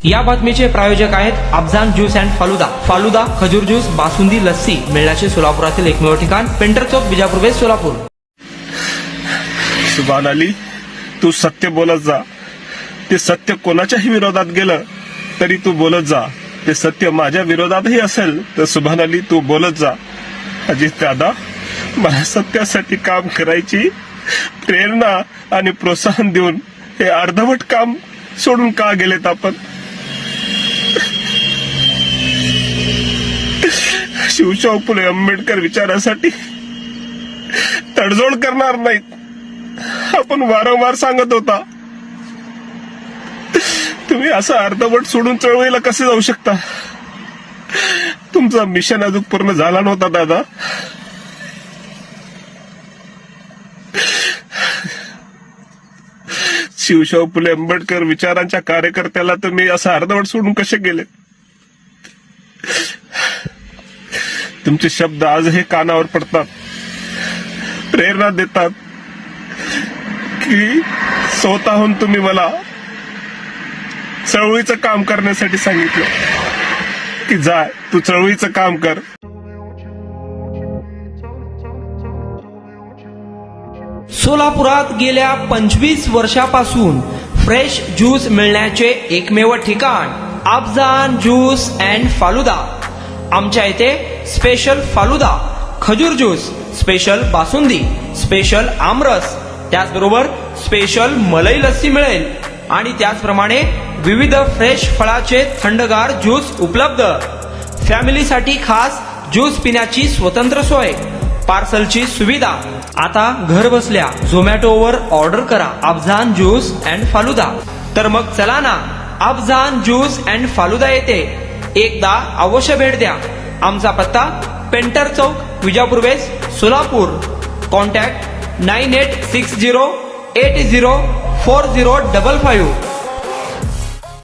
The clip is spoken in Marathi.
या बातमीचे प्रायोजक आहेत अफजान ज्यूस अँड फालुदा. फालुदा, खजूर ज्यूस, बासुंदी, लस्सी मिळण्याचे सोलापुरातील एकमेव ठिकाण, पेंटर चौक, बिजापूर वेस्ट, सोलापूर. सुभान अली, तू सत्य बोलत जा. ते सत्य कोणाच्याही विरोधात गेलं तरी तू बोलत जा. ते सत्य माझ्या विरोधातही असेल तर सुभान अली तू बोलत जा. अजित दादा, मला सत्यासाठी काम करायची प्रेरणा आणि प्रोत्साहन देऊन हे अर्धवट काम सोडून का गेलेत आपण? शिवशाहू फुले आंबेडकर विचारासाठी तडजोड करणार नाहीत आपण वारंवार सांगत होता. तुम्ही असं अर्धवट सोडून चळवळीला कसे जाऊ शकता? तुमचा मिशन अजून पूर्ण झाला नव्हता दादा. शिवशाहू फुले आंबेडकर विचारांच्या कार्यकर्त्याला तुम्ही असं अर्धवट सोडून कसे गेले? तुमचे शब्द आजही कानावर पडतात, प्रेरणा देतात की स्वतःहून तुम्ही मला चळवळीचं काम करण्यासाठी सांगितलं की जा तू चळवळीचं काम कर. सोलापुरात गेल्या 25 वर्षापासून फ्रेश ज्यूस मिळण्याचे एकमेव ठिकाण अफजान ज्यूस अँड फालुदा. आमच्या इथे स्पेशल फालुदा, खजूर ज्यूस, स्पेशल बासुंदी, स्पेशल आमरस, त्याचबरोबर स्पेशल मलाई लस्सी मिळेल आणि त्याचप्रमाणे विविध फ्रेश फळाचे थंडगार ज्यूस उपलब्ध. फॅमिलीसाठी खास ज्यूस पिण्याची स्वतंत्र सोय, पार्सलची सुविधा. आता घर बसल्या झोमॅटोवर ऑर्डर करा अफजान ज्यूस अँड फालुदा. तर मग चला ना अफजान ज्यूस अँड फालुदा येथे एकदा अवश्य भेट द्या. आमचा पत्ता पेंटर चौक, बिजापूर वेस्ट, सोलापूर. कॉन्टॅक्ट 9860804055.